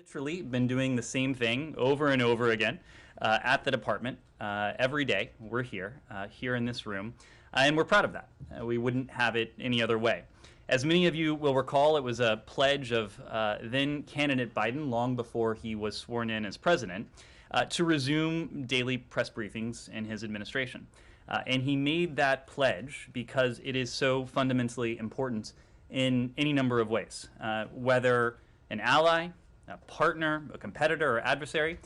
Literally been doing the same thing over and over again at the department every day. We're here in this room, and we're proud of that. We wouldn't have it any other way. As many of you will recall, it was a pledge of then candidate Biden, long before he was sworn in as president, to resume daily press briefings in his administration. And he made that pledge because it is so fundamentally important in any number of ways, whether an ally, a partner, a competitor, or adversary,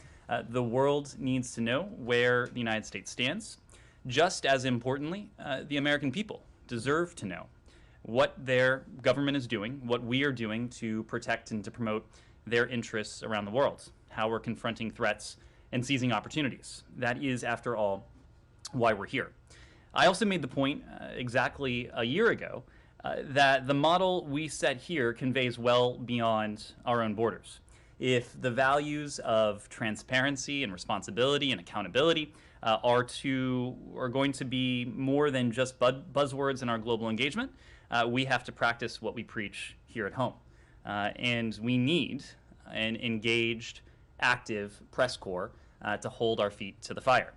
the world needs to know where the United States stands. Just as importantly, the American people deserve to know what their government is doing, what we are doing to protect and to promote their interests around the world, how we're confronting threats and seizing opportunities. That is, after all, why we're here. I also made the point exactly a year ago that the model we set here conveys well beyond our own borders. If the values of transparency and responsibility and accountability are going to be more than just buzzwords in our global engagement, we have to practice what we preach here at home. And we need an engaged, active press corps to hold our feet to the fire.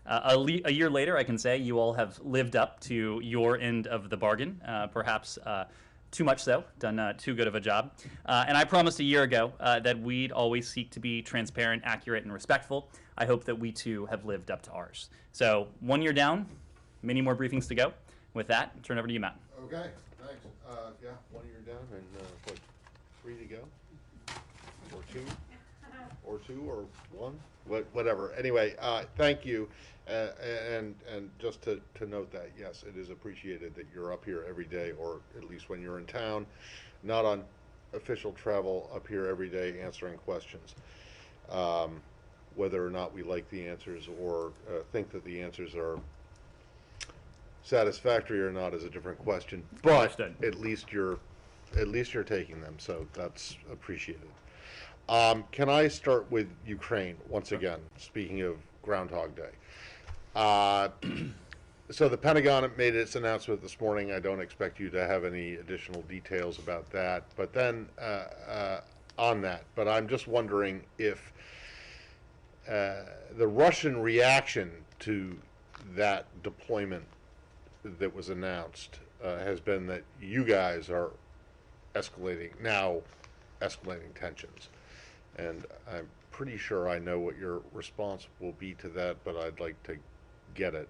A year later, I can say you all have lived up to your end of the bargain, perhaps too much so, done too good of a job. And I promised a year ago that we'd always seek to be transparent, accurate, and respectful. I hope that we too have lived up to ours. So 1 year down, many more briefings to go. With that, turn over to you, Matt. Okay, thanks. Yeah, 1 year down and what, 3 to go? Or two, or one? Whatever. Anyway, thank you. And just to note that, yes, it is appreciated that you're up here every day, or at least when you're in town, not on official travel, up here every day answering questions. Whether or not we like the answers or think that the answers are satisfactory or not is a different question. But Understood. at least you're taking them, so that's appreciated. Can I start with Ukraine once again? Speaking of Groundhog Day. So the Pentagon made its announcement this morning. I don't expect you to have any additional details about that. But then on that, but I'm just wondering if the Russian reaction to that deployment that was announced has been that you guys are escalating tensions. And I'm pretty sure I know what your response will be to that, but I'd like to get it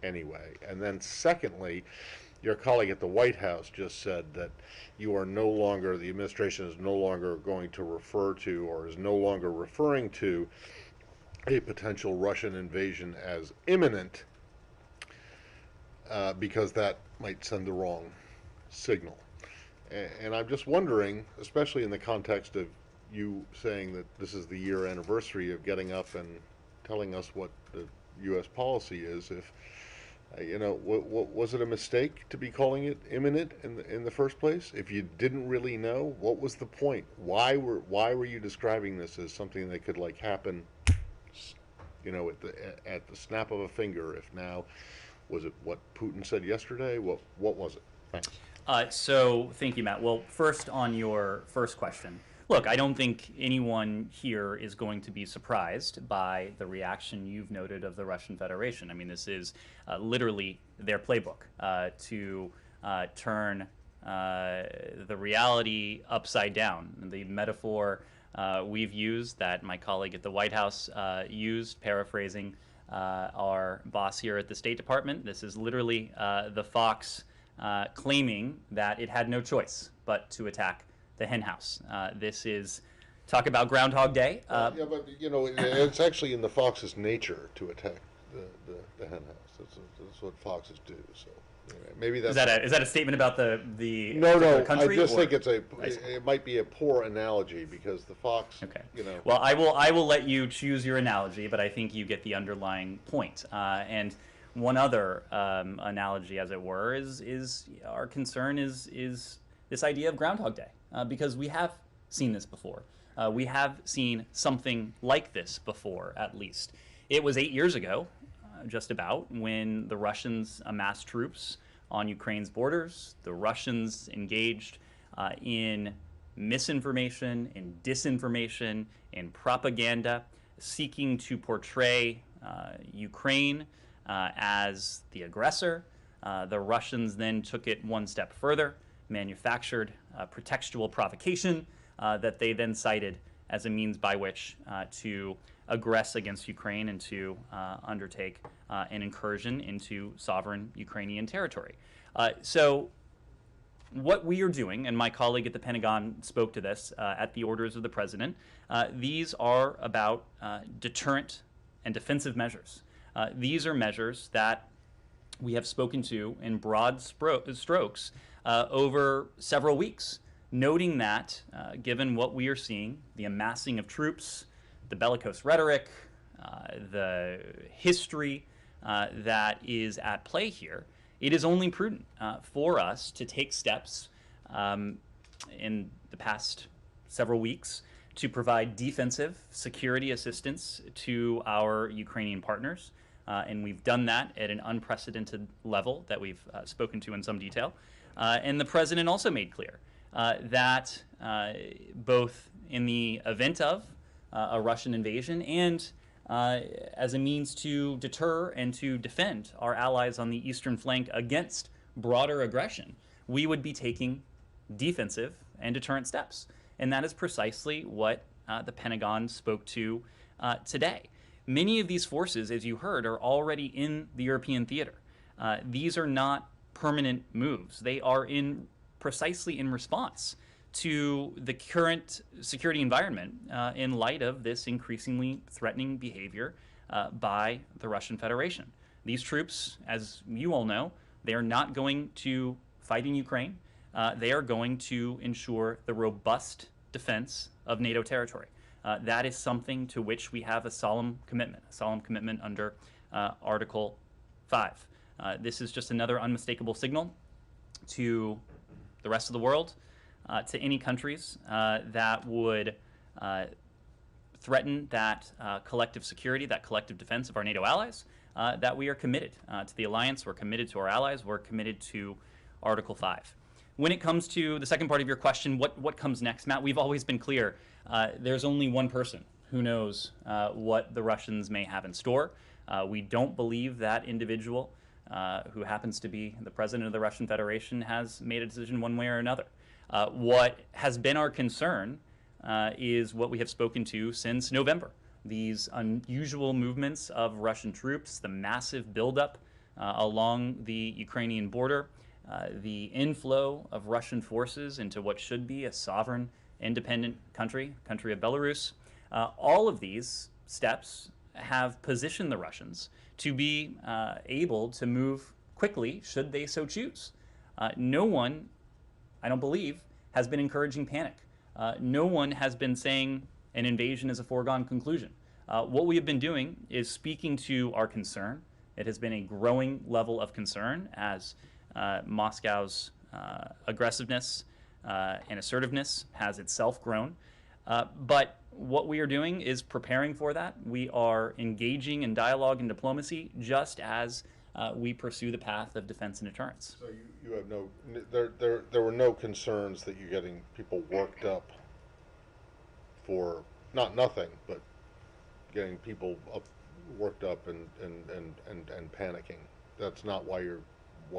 anyway. And then secondly, your colleague at the White House just said that the administration is no longer going to refer to, or is no longer referring to, a potential Russian invasion as imminent, because that might send the wrong signal. And I'm just wondering, especially in the context of you saying that this is the year anniversary of getting up and telling us what the U.S. policy is, if was it a mistake to be calling it imminent in the first place? If you didn't really know, what was the point? Why were you describing this as something that could happen, at the snap of a finger? If now, was it what Putin said yesterday? What was it? Thanks. So thank you, Matt. Well, first on your first question. Look, I don't think anyone here is going to be surprised by the reaction you've noted of the Russian Federation. I mean, this is literally their playbook to turn the reality upside down. The metaphor we've used, that my colleague at the White House used, paraphrasing our boss here at the State Department, this is literally the fox claiming that it had no choice but to attack the hen house. This is, talk about Groundhog Day. Yeah, but it's actually in the fox's nature to attack the hen house. That's what foxes do. So maybe that's is that a statement about the no country? I just think it might be a poor analogy, because the fox. Okay. Well, I will let you choose your analogy, but I think you get the underlying point. And one other analogy, as it were, is our concern is this idea of Groundhog Day. Because we have seen this before. We have seen something like this before, at least. It was 8 years ago, just about, when the Russians amassed troops on Ukraine's borders. The Russians engaged in misinformation, in disinformation, in propaganda, seeking to portray Ukraine as the aggressor. The Russians then took it one step further, manufactured pretextual provocation that they then cited as a means by which to aggress against Ukraine and to undertake an incursion into sovereign Ukrainian territory. So what we are doing, and my colleague at the Pentagon spoke to this at the orders of the president, these are about deterrent and defensive measures. These are measures that we have spoken to in broad strokes over several weeks, noting that given what we are seeing, the amassing of troops, the bellicose rhetoric, the history that is at play here, it is only prudent for us to take steps in the past several weeks to provide defensive security assistance to our Ukrainian partners. And we've done that at an unprecedented level that we've spoken to in some detail. And the president also made clear that both in the event of a Russian invasion and as a means to deter and to defend our allies on the eastern flank against broader aggression, we would be taking defensive and deterrent steps. And that is precisely what the Pentagon spoke to today. Many of these forces, as you heard, are already in the European theater. These are not permanent moves. They are precisely in response to the current security environment in light of this increasingly threatening behavior by the Russian Federation. These troops, as you all know, they are not going to fight in Ukraine. They are going to ensure the robust defense of NATO territory. That is something to which we have a solemn commitment under Article 5. This is just another unmistakable signal to the rest of the world, to any countries that would threaten that collective security, that collective defense of our NATO allies, that we are committed to the alliance, we're committed to our allies, we're committed to Article 5. When it comes to the second part of your question, what comes next, Matt, we've always been clear. There's only one person who knows what the Russians may have in store. We don't believe that individual who happens to be the president of the Russian Federation has made a decision one way or another. What has been our concern is what we have spoken to since November. These unusual movements of Russian troops, the massive buildup along the Ukrainian border, the inflow of Russian forces into what should be a sovereign, independent country of Belarus. All of these steps have positioned the Russians to be able to move quickly should they so choose. No one, I don't believe, has been encouraging panic. No one has been saying an invasion is a foregone conclusion. What we have been doing is speaking to our concern. It has been a growing level of concern as Moscow's aggressiveness and assertiveness has itself grown. But what we are doing is preparing for that. We are engaging in dialogue and diplomacy just as we pursue the path of defense and deterrence. So you have no, there were no concerns that you're getting people worked up for, not nothing, but getting people worked up and panicking. That's not why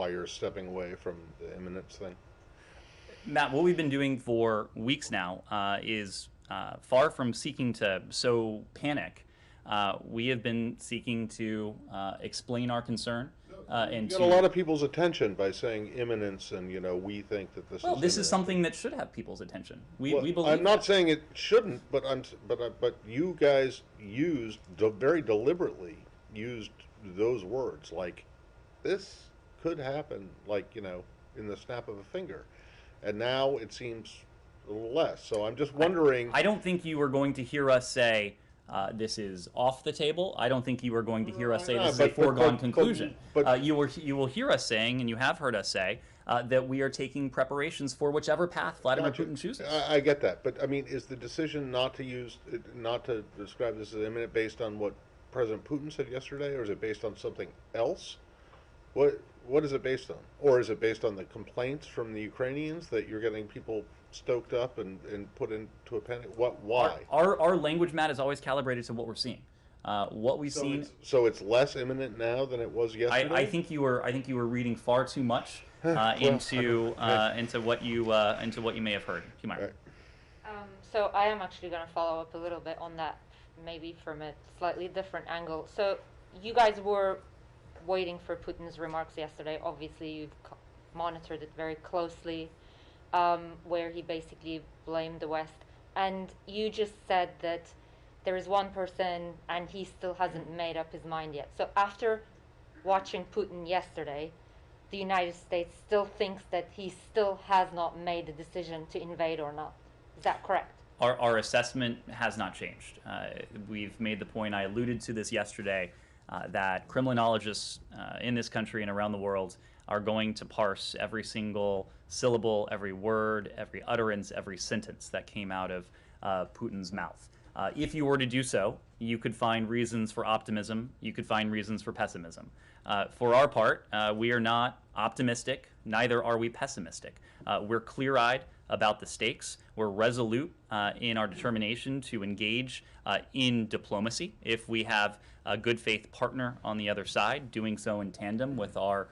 you're stepping away from the imminence thing? Matt, what we've been doing for weeks now is far from seeking to sow panic. We have been seeking to explain our concern. And you get a lot of people's attention by saying imminence, and we think that this. Well, is this is something that should have people's attention. We believe. I'm not saying it shouldn't, but you guys very deliberately used those words, like this could happen, like in the snap of a finger, and now it seems a little less. So I'm just wondering. I don't think you were going to hear us say this is off the table. I don't think you were going to hear us say this is a foregone conclusion. But you will hear us saying, and you have heard us say, that we are taking preparations for whichever path Vladimir Putin chooses. I get that, but I mean, is the decision not to describe this as imminent based on what President Putin said yesterday, or is it based on something else? What is it based on? Or is it based on the complaints from the Ukrainians that you're getting people stoked up and put into a panic? Why? Our language, Matt, is always calibrated to what we're seeing. What we've seen. So it's less imminent now than it was yesterday. I think you were reading far too much into what you may have heard. Humira. Right. So I am actually going to follow up a little bit on that, maybe from a slightly different angle. So you guys were waiting for Putin's remarks yesterday. Obviously, you've monitored it very closely, where he basically blamed the West. And you just said that there is one person and he still hasn't made up his mind yet. So after watching Putin yesterday, the United States still thinks that he still has not made the decision to invade or not. Is that correct? Our assessment has not changed. We've made the point, I alluded to this yesterday, that criminologists in this country and around the world are going to parse every single syllable, every word, every utterance, every sentence that came out of Putin's mouth. If you were to do so, you could find reasons for optimism, you could find reasons for pessimism. For our part, we are not optimistic, neither are we pessimistic. We're clear-eyed about the stakes. We're resolute in our determination to engage in diplomacy if we have a good faith partner on the other side, doing so in tandem with our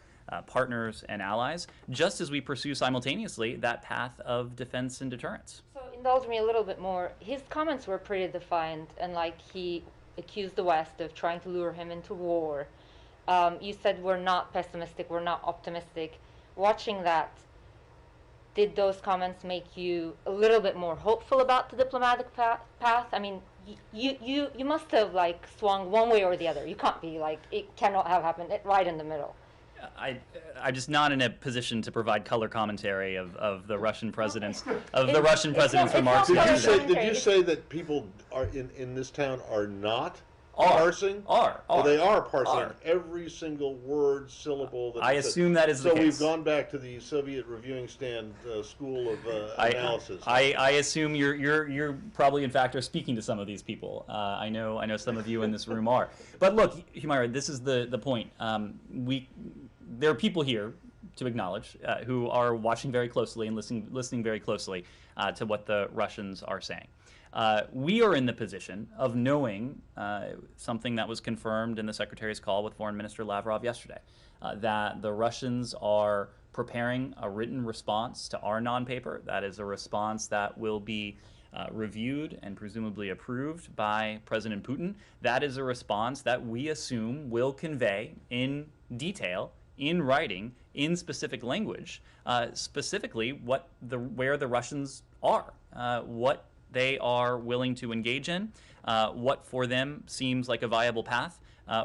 partners and allies, just as we pursue simultaneously that path of defense and deterrence. So indulge me a little bit more. His comments were pretty defiant, and like he accused the West of trying to lure him into war. You said we're not pessimistic, we're not optimistic. Watching that, did those comments make you a little bit more hopeful about the diplomatic path? I mean, you must have like swung one way or the other. You can't be like, it cannot have happened right in the middle. I'm just not in a position to provide color commentary of the Russian president's remarks. Did you say that people are in this town are not parsing? They are parsing every single word, syllable. That I assume that is the case. So we've gone back to the Soviet reviewing stand school of analysis. I assume you're probably in fact are speaking to some of these people. I know some of you in this room are. But look, Humira, this is the point. There are people here to acknowledge who are watching very closely and listening very closely to what the Russians are saying. We are in the position of knowing something that was confirmed in the Secretary's call with Foreign Minister Lavrov yesterday, that the Russians are preparing a written response to our non-paper. That is a response that will be reviewed and presumably approved by President Putin. That is a response that we assume will convey in detail, in writing, in specific language, specifically where the Russians are, what they are willing to engage in, what for them seems like a viable path,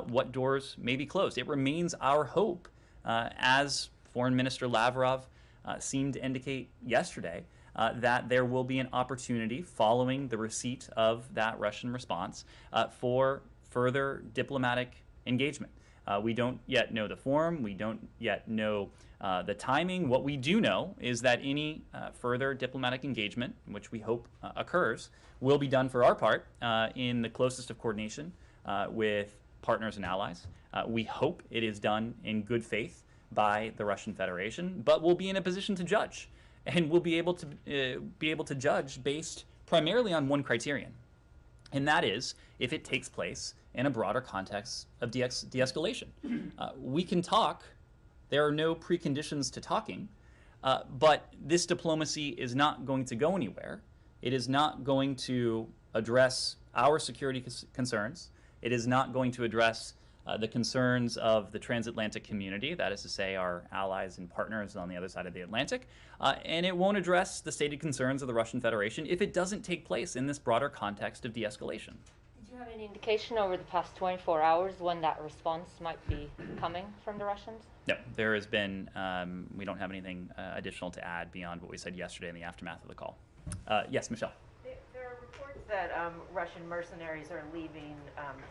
what doors may be closed. It remains our hope, as Foreign Minister Lavrov seemed to indicate yesterday, that there will be an opportunity following the receipt of that Russian response for further diplomatic engagement. We don't yet know the form, we don't yet know the timing. What we do know is that any further diplomatic engagement, which we hope occurs, will be done for our part in the closest of coordination with partners and allies. We hope it is done in good faith by the Russian Federation, but we'll be in a position to judge, and we'll be able to judge based primarily on one criterion, and that is if it takes place in a broader context of de-escalation. We can talk. There are no preconditions to talking, but this diplomacy is not going to go anywhere. It is not going to address our security concerns. It is not going to address the concerns of the transatlantic community, that is to say our allies and partners on the other side of the Atlantic, and it won't address the stated concerns of the Russian Federation if it doesn't take place in this broader context of de-escalation. Did you have any indication over the past 24 hours when that response might be coming from the Russians? No, there has been, we don't have anything additional to add beyond what we said yesterday in the aftermath of the call. Yes, Michelle. There are reports that Russian mercenaries are leaving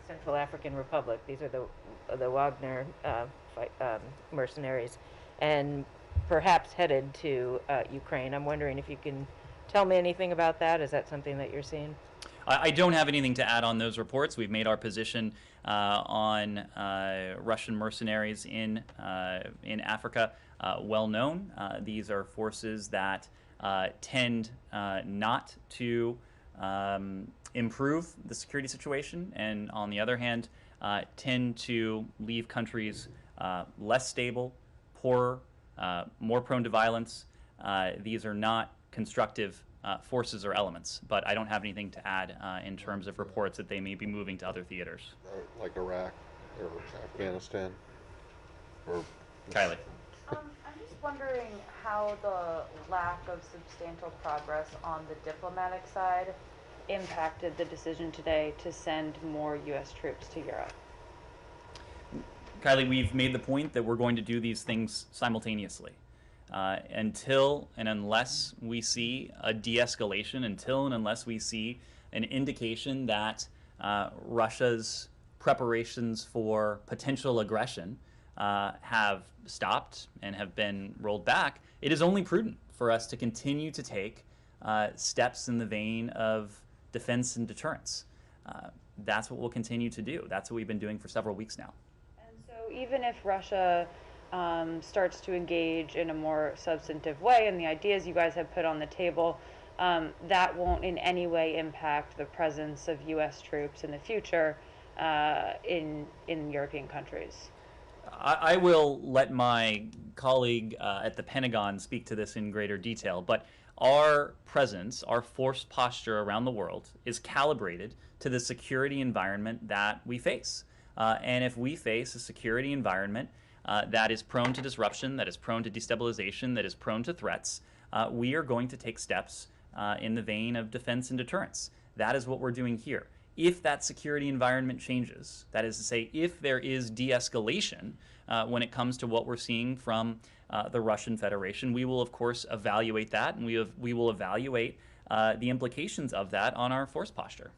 Central African Republic. These are the Wagner mercenaries, and perhaps headed to Ukraine. I'm wondering if you can tell me anything about that. Is that something that you're seeing? I don't have anything to add on those reports. We've made our position on Russian mercenaries in Africa well known. These are forces that tend not to improve the security situation, and on the other hand, tend to leave countries less stable, poorer, more prone to violence. These are not constructive forces or elements, but I don't have anything to add in terms of reports that they may be moving to other theaters. Like Iraq or Afghanistan? Or Kylie. I'm just wondering how the lack of substantial progress on the diplomatic side impacted the decision today to send more U.S. troops to Europe. Kylie, we've made the point that we're going to do these things simultaneously. Until and unless we see a de-escalation, until and unless we see an indication that Russia's preparations for potential aggression have stopped and have been rolled back, it is only prudent for us to continue to take steps in the vein of defense and deterrence. That's what we'll continue to do. That's what we've been doing for several weeks now. And so even if Russia starts to engage in a more substantive way and the ideas you guys have put on the table, that won't in any way impact the presence of U.S. troops in the future in European countries. I will let my colleague at the Pentagon speak to this in greater detail, but our presence, our force posture around the world is calibrated to the security environment that we face. And if we face a security environment that is prone to disruption, that is prone to destabilization, that is prone to threats, we are going to take steps in the vein of defense and deterrence. That is what we're doing here. If that security environment changes, that is to say, if there is de-escalation when it comes to what we're seeing from the Russian Federation, we will, of course, evaluate that, and we will evaluate the implications of that on our force posture.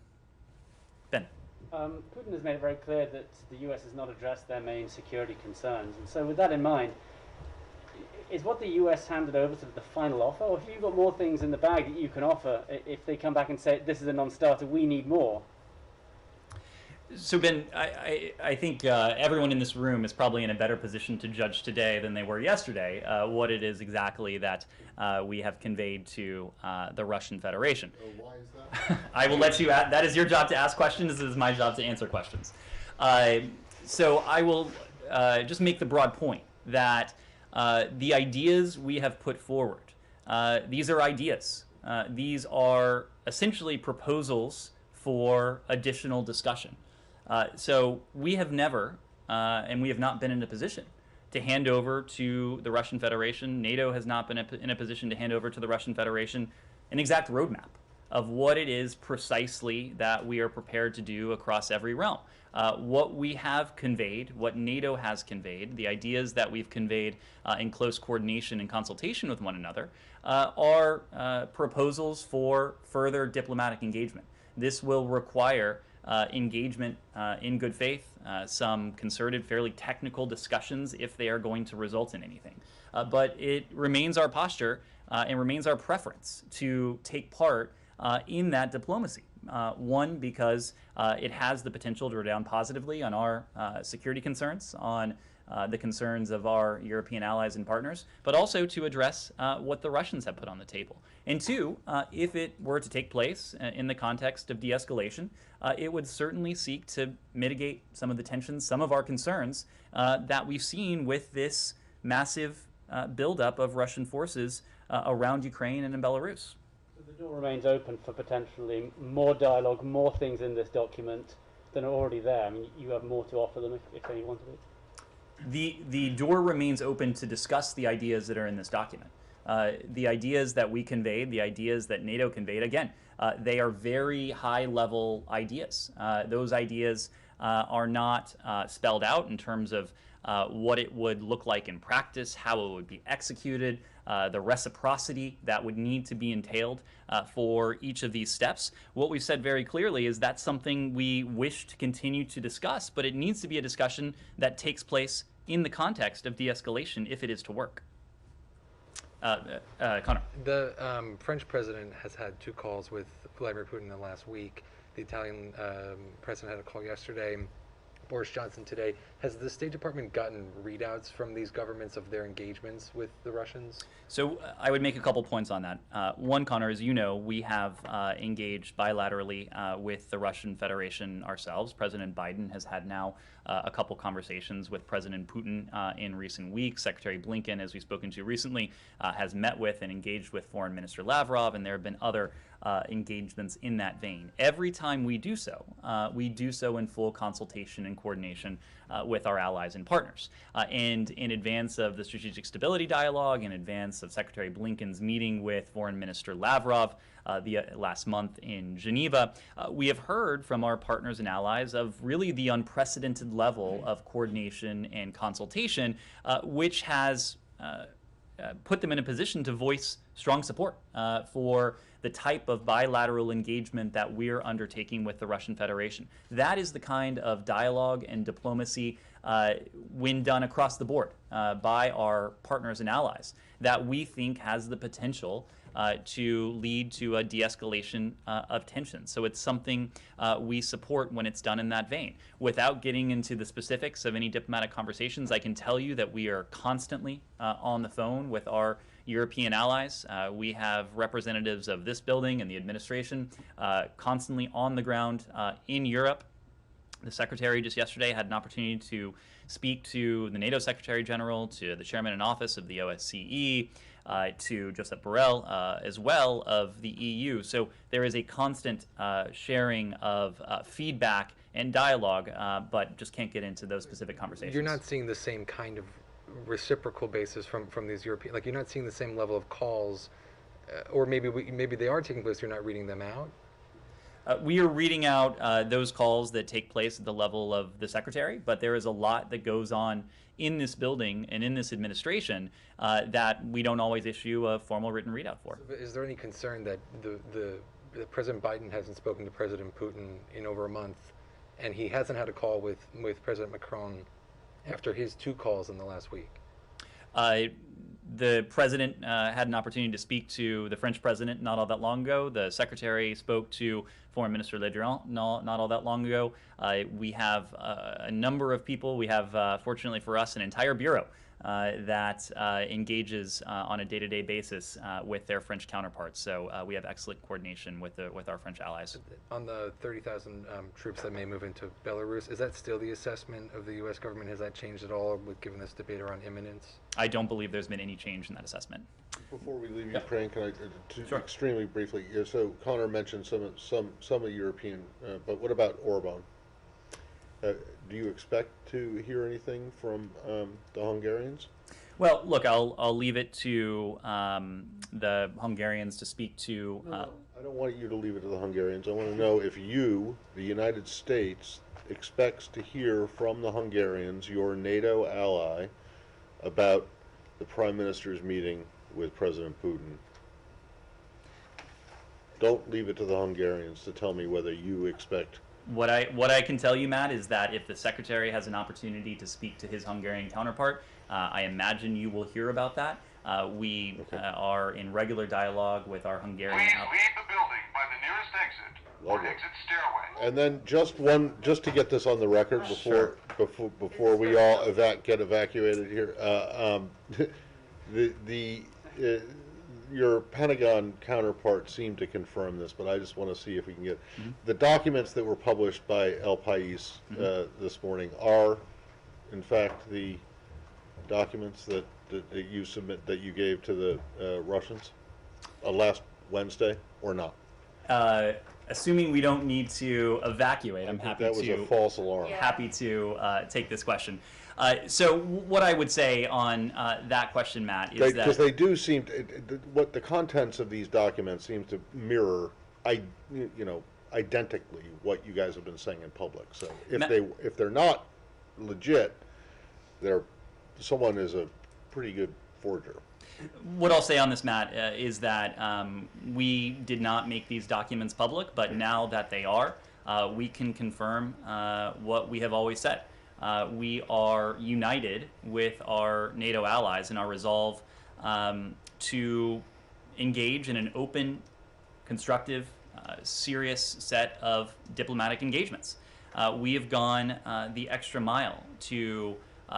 Ben. Putin has made it very clear that the US has not addressed their main security concerns. And so with that in mind, is what the US handed over sort of the final offer, or have you got more things in the bag that you can offer if they come back and say, this is a non-starter, we need more? So Ben, I think everyone in this room is probably in a better position to judge today than they were yesterday what it is exactly that we have conveyed to the Russian Federation. why is that? I will let you add. That is your job to ask questions. This is my job to answer questions. So I will just make the broad point that the ideas we have put forward, these are ideas. These are essentially proposals for additional discussion. So we have never, and we have not been in a position to hand over to the Russian Federation. NATO has not been in a position to hand over to the Russian Federation an exact roadmap of what it is precisely that we are prepared to do across every realm. What we have conveyed, what NATO has conveyed, the ideas that we've conveyed in close coordination and consultation with one another are proposals for further diplomatic engagement. This will require engagement in good faith, some concerted, fairly technical discussions if they are going to result in anything. But it remains our posture and remains our preference to take part in that diplomacy. One, because it has the potential to redound positively on our security concerns, on the concerns of our European allies and partners, but also to address what the Russians have put on the table. And two, if it were to take place in the context of de-escalation, it would certainly seek to mitigate some of the tensions, some of our concerns that we've seen with this massive buildup of Russian forces around Ukraine and in Belarus. So the door remains open for potentially more dialogue, more things in this document than are already there. I mean, you have more to offer them if they wanted it. The door remains open to discuss the ideas that are in this document. The ideas that we conveyed, the ideas that NATO conveyed, again, they are very high-level ideas. Those ideas are not spelled out in terms of what it would look like in practice, how it would be executed, the reciprocity that would need to be entailed for each of these steps. What we've said very clearly is that's something we wish to continue to discuss, but it needs to be a discussion that takes place in the context of de-escalation if it is to work. Connor. The French president has had 2 calls with Vladimir Putin in the last week. The Italian president had a call yesterday. Boris Johnson today. Has the State Department gotten readouts from these governments of their engagements with the Russians? So I would make a couple points on that. One, Connor, as you know, we have engaged bilaterally with the Russian Federation ourselves. President Biden has had now a couple conversations with President Putin in recent weeks. Secretary Blinken, as we've spoken to recently, has met with and engaged with Foreign Minister Lavrov, and there have been other engagements in that vein. Every time we do so in full consultation and coordination with our allies and partners. And in advance of the Strategic Stability Dialogue, in advance of Secretary Blinken's meeting with Foreign Minister Lavrov last month in Geneva, we have heard from our partners and allies of really the unprecedented level of coordination and consultation, which has put them in a position to voice strong support for the type of bilateral engagement that we're undertaking with the Russian Federation. That is the kind of dialogue and diplomacy, when done across the board by our partners and allies, that we think has the potential to lead to a de-escalation of tension. So it's something we support when it's done in that vein. Without getting into the specifics of any diplomatic conversations, I can tell you that we are constantly on the phone with our European allies. We have representatives of this building and the administration constantly on the ground in Europe. The Secretary just yesterday had an opportunity to speak to the NATO Secretary General, to the Chairman in Office of the OSCE, to Josep Borrell as well of the EU. So there is a constant sharing of feedback and dialogue, but just can't get into those specific conversations. You're not seeing the same kind of reciprocal basis from these European, like you're not seeing the same level of calls, or maybe they are taking place, you're not reading them out? We are reading out those calls that take place at the level of the Secretary, but there is a lot that goes on in this building and in this administration that we don't always issue a formal written readout for. So, is there any concern that the President Biden hasn't spoken to President Putin in over a month, and he hasn't had a call with President Macron after his 2 calls in the last week? The president had an opportunity to speak to the French president not all that long ago. The secretary spoke to Foreign Minister Le Drian not all that long ago. We have a number of people. We have, fortunately for us, an entire bureau that engages on a day-to-day basis with their French counterparts. So we have excellent coordination with our French allies. On the 30,000 troops that may move into Belarus, is that still the assessment of the U.S. government? Has that changed at all, given this debate around imminence? I don't believe there's been any change in that assessment. Before we leave Ukraine, can I Sure. extremely briefly? So Connor mentioned some of European, but what about Orban? Do you expect to hear anything from the Hungarians? Well, look, I'll leave it to the Hungarians to speak to. I don't want you to leave it to the Hungarians. I want to know if you, the United States, expects to hear from the Hungarians, your NATO ally, about the Prime Minister's meeting with President Putin. Don't leave it to the Hungarians to tell me whether you expect. What I can tell you, Matt, is that if the Secretary has an opportunity to speak to his Hungarian counterpart, I imagine you will hear about that. We are in regular dialogue with our Hungarian. Please leave the building by the nearest exit or Lovely. exit stairway. And then just to get this on the record before we all get evacuated here, your Pentagon counterpart seemed to confirm this, but I just want to see if we can get the documents that were published by El País this morning are, in fact, the documents that you gave to the Russians last Wednesday, or not? Assuming we don't need to evacuate, I'm happy that was to a false alarm. happy to take this question. So what I would say on that question, Matt, is that because they do seem to, what the contents of these documents seem to mirror, identically what you guys have been saying in public. So if they're not legit, someone is a pretty good forger. What I'll say on this, Matt, is that we did not make these documents public, but now that they are, we can confirm what we have always said. We are united with our NATO allies in our resolve to engage in an open, constructive, serious set of diplomatic engagements. we have gone the extra mile to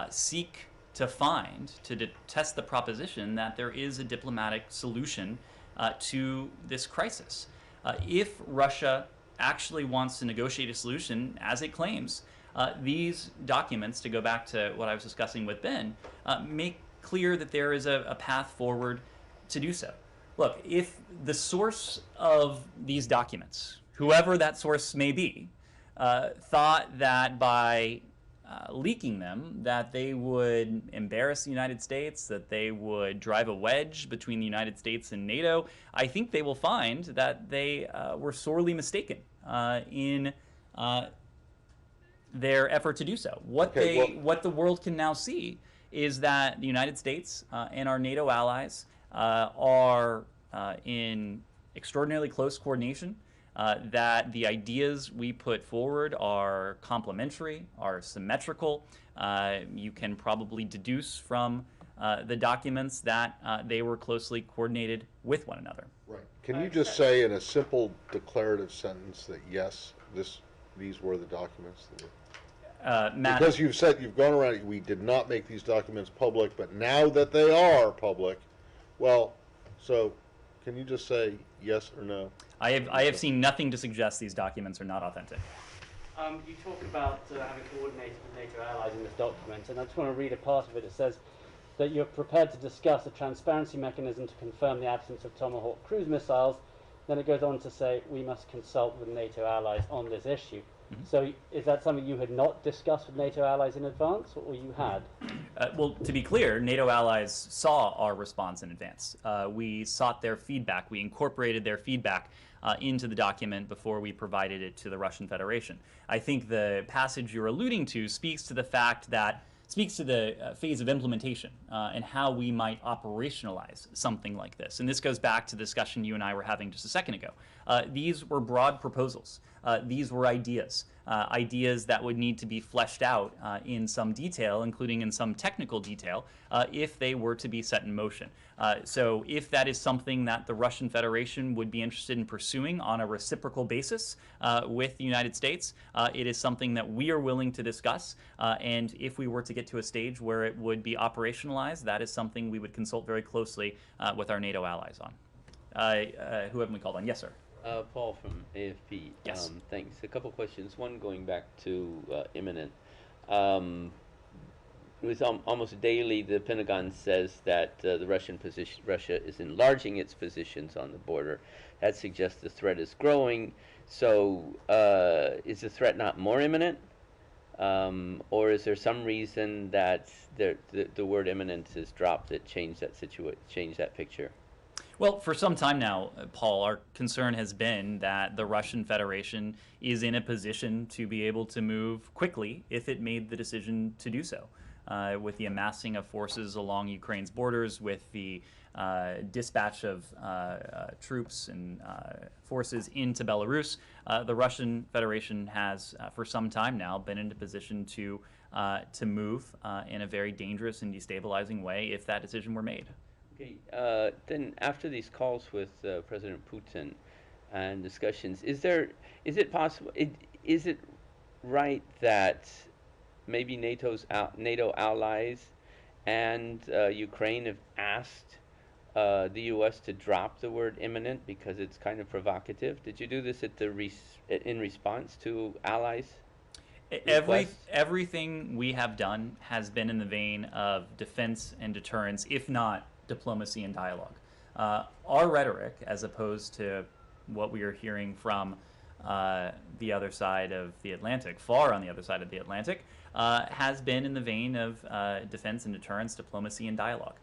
seek to find, to test the proposition that there is a diplomatic solution to this crisis. If Russia actually wants to negotiate a solution, as it claims, these documents, to go back to what I was discussing with Ben, make clear that there is a path forward to do so. Look, if the source of these documents, whoever that source may be, thought that by leaking them, that they would embarrass the United States, that they would drive a wedge between the United States and NATO, I think they will find that they were sorely mistaken in their effort to do so. What the world can now see is that the United States and our NATO allies are in extraordinarily close coordination, that the ideas we put forward are complementary, are symmetrical. You can probably deduce from the documents that they were closely coordinated with one another. Right. Can you just say in a simple declarative sentence that yes, these were the documents that were... Matt, because you've said, you've gone around, we did not make these documents public, but now that they are public, well, so can you just say yes or no? I have seen nothing to suggest these documents are not authentic. You talk about having coordinated with NATO allies in this document, and I just want to read a part of it. It says that you're prepared to discuss a transparency mechanism to confirm the absence of Tomahawk cruise missiles. Then it goes on to say we must consult with NATO allies on this issue. Mm-hmm. So is that something you had not discussed with NATO allies in advance, or you had? Well, to be clear, NATO allies saw our response in advance. We sought their feedback. We incorporated their feedback into the document before we provided it to the Russian Federation. I think the passage you're alluding to speaks to the fact that speaks to the phase of implementation and how we might operationalize something like this. And this goes back to the discussion you and I were having just a second ago. These were broad proposals. These were ideas. Ideas that would need to be fleshed out in some detail, including in some technical detail, if they were to be set in motion. So if that is something that the Russian Federation would be interested in pursuing on a reciprocal basis with the United States, it is something that we are willing to discuss. And if we were to get to a stage where it would be operationalized, that is something we would consult very closely with our NATO allies on. Who haven't we called on? Yes, sir. Paul from AFP. Yes. Thanks. A couple questions. One going back to imminent. It was almost daily the Pentagon says that Russia is enlarging its positions on the border. That suggests the threat is growing. So is the threat not more imminent? Or is there some reason that the word imminent is dropped that changed that picture? Well, for some time now, Paul, our concern has been that the Russian Federation is in a position to be able to move quickly if it made the decision to do so. With the amassing of forces along Ukraine's borders, with the dispatch of troops and forces into Belarus, the Russian Federation has, for some time now, been in a position to move in a very dangerous and destabilizing way if that decision were made. Okay. Then after these calls with President Putin and discussions, is it possible? Is it right that maybe NATO allies and Ukraine have asked the U.S. to drop the word imminent because it's kind of provocative? Did you do this in response to allies? Everything we have done has been in the vein of defense and deterrence, if not diplomacy and dialogue. Our rhetoric, as opposed to what we are hearing from the other side of the Atlantic, far on the other side of the Atlantic, has been in the vein of defense and deterrence, diplomacy and dialogue.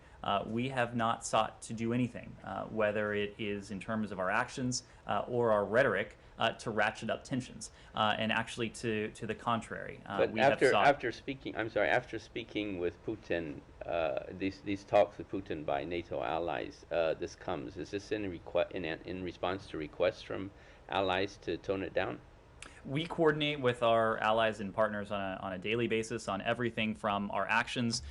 We have not sought to do anything, whether it is in terms of our actions or our rhetoric, to ratchet up tensions, and actually to the contrary. But after speaking with Putin, these talks with Putin by NATO allies, this comes. Is this in response to requests from allies to tone it down? we coordinate with our allies and partners on a daily basis on everything from our actions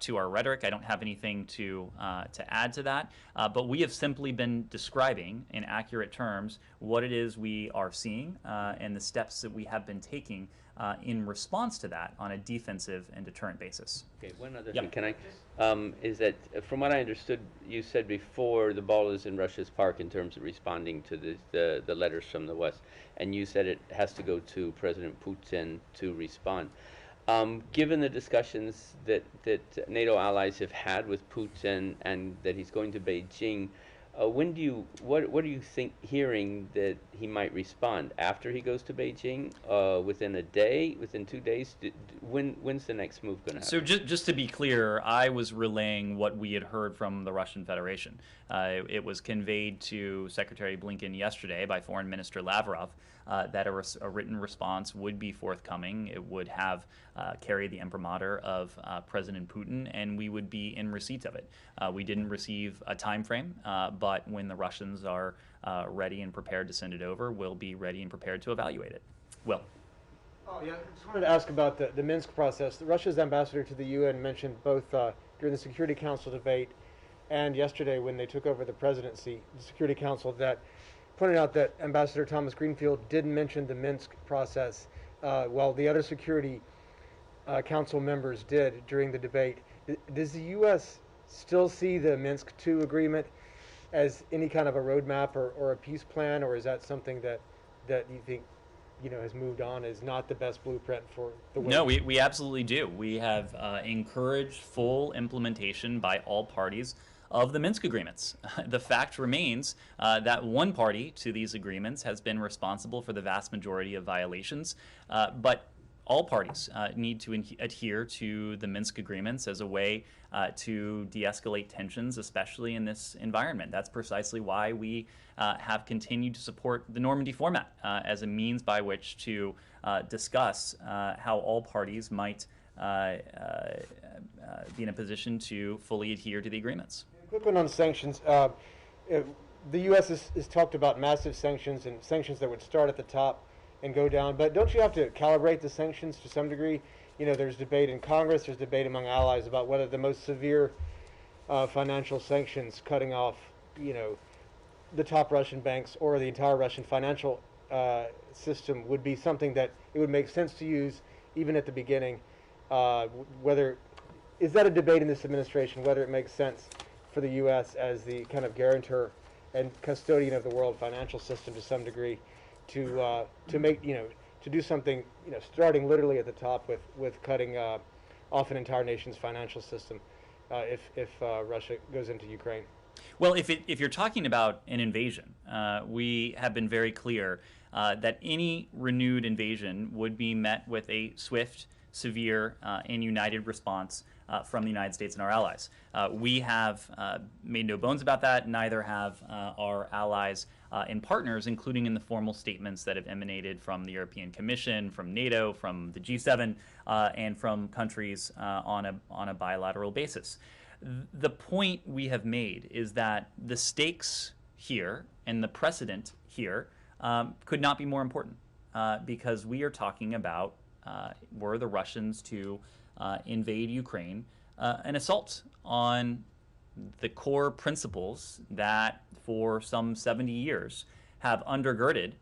to our rhetoric. I don't have anything to add to that, but we have simply been describing in accurate terms what it is we are seeing and the steps that we have been taking in response to that on a defensive and deterrent basis. Okay, one other Yep. thing, can I, is that from what I understood, you said before the ball is in Russia's park in terms of responding to the letters from the West, and you said it has to go to President Putin to respond. Given the discussions that NATO allies have had with Putin and that he's going to Beijing, when do you, what do you think, hearing that he might respond? After he goes to Beijing? Within a day? Within 2 days? When's the next move going to happen? So just to be clear, I was relaying what we had heard from the Russian Federation. It was conveyed to Secretary Blinken yesterday by Foreign Minister Lavrov that a written response would be forthcoming. It would have carry the imprimatur of President Putin, and we would be in receipt of it. We didn't receive a time frame, but when the Russians are ready and prepared to send it over, we'll be ready and prepared to evaluate it. Will. Oh, yeah, I just wanted to ask about the Minsk process. Russia's ambassador to the UN mentioned both during the Security Council debate and yesterday when they took over the presidency, the Security Council, that pointed out that Ambassador Thomas Greenfield didn't mention the Minsk process while the other Security Council members did during the debate. Does the U.S. still see the Minsk II agreement as any kind of a roadmap or a peace plan, or is that something that you think has moved on, is not the best blueprint for the way? No, we absolutely do. We have encouraged full implementation by all parties of the Minsk agreements. The fact remains that one party to these agreements has been responsible for the vast majority of violations, but all parties need to adhere to the Minsk agreements as a way to de-escalate tensions, especially in this environment. That's precisely why we have continued to support the Normandy format as a means by which to discuss how all parties might be in a position to fully adhere to the agreements. Quick one on sanctions. The U.S. has talked about massive sanctions and sanctions that would start at the top and go down, but don't you have to calibrate the sanctions to some degree? There's debate in Congress, there's debate among allies about whether the most severe financial sanctions, cutting off, the top Russian banks or the entire Russian financial system, would be something that it would make sense to use even at the beginning. Whether is that a debate in this administration, whether it makes sense for the U.S. as the kind of guarantor and custodian of the world financial system to some degree to make to do something starting literally at the top with cutting off an entire nation's financial system if Russia goes into Ukraine. Well, if you're talking about an invasion, we have been very clear that any renewed invasion would be met with a swift, severe, and united response from the United States and our allies. We have made no bones about that, neither have our allies and partners, including in the formal statements that have emanated from the European Commission, from NATO, from the G7, and from countries on a bilateral basis. The point we have made is that the stakes here and the precedent here could not be more important because we are talking about were the Russians to invade Ukraine, an assault on the core principles that for some 70 years have undergirded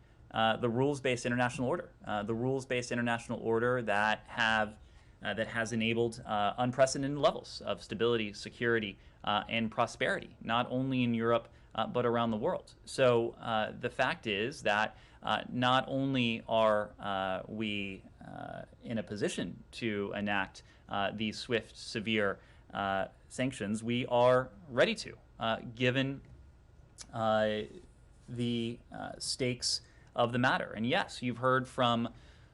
the rules-based international order, the rules-based international order that has enabled unprecedented levels of stability, security, and prosperity, not only in Europe but around the world. So the fact is that not only are we in a position to enact these swift, severe sanctions, we are ready to, given the stakes of the matter. And yes, you've heard from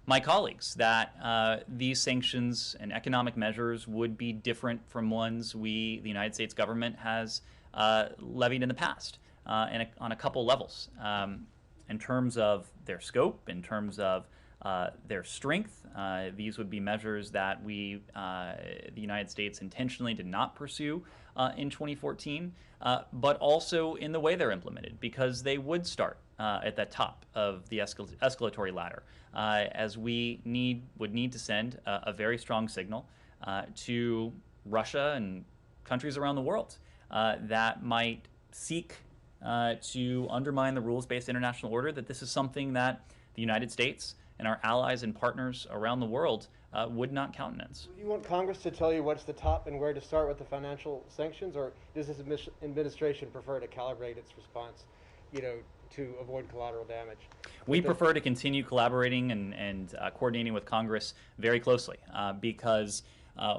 my colleagues that these sanctions and economic measures would be different from ones the United States government has levied in the past, and on a couple levels, in terms of their scope, in terms of their strength. These would be measures that the United States intentionally did not pursue in 2014, but also in the way they're implemented, because they would start at the top of the escalatory ladder, as we would need to send a very strong signal to Russia and countries around the world that might seek to undermine the rules-based international order, that this is something that the United States and our allies and partners around the world would not countenance. Do you want Congress to tell you what's the top and where to start with the financial sanctions, or does this administration prefer to calibrate its response, to avoid collateral damage? We prefer to continue collaborating and coordinating with Congress very closely, because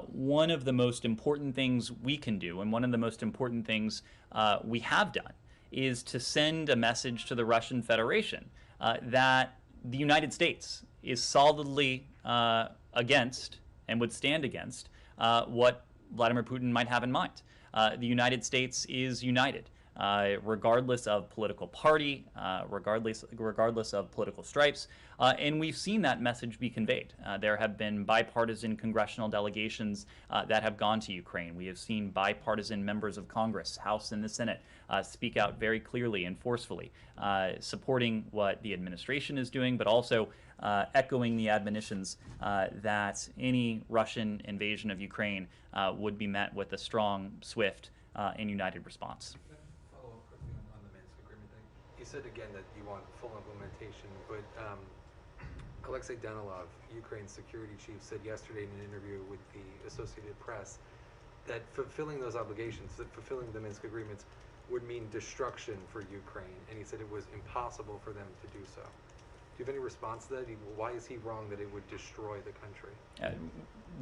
one of the most important things we can do, and one of the most important things we have done, is to send a message to the Russian Federation that the United States is solidly against and would stand against what Vladimir Putin might have in mind. The United States is united, regardless of political party, regardless of political stripes, and we've seen that message be conveyed. There have been bipartisan congressional delegations that have gone to Ukraine. We have seen bipartisan members of Congress, House and the Senate, speak out very clearly and forcefully, supporting what the administration is doing, but also echoing the admonitions that any Russian invasion of Ukraine would be met with a strong, swift, and united response. Follow up quickly on the Minsk agreement thing. You said again that you want full implementation, but Alexei Danilov, Ukraine's security chief, said yesterday in an interview with the Associated Press that fulfilling those obligations, that fulfilling the Minsk agreements, would mean destruction for Ukraine, and he said it was impossible for them to do so. Do you have any response to that? Why is he wrong that it would destroy the country?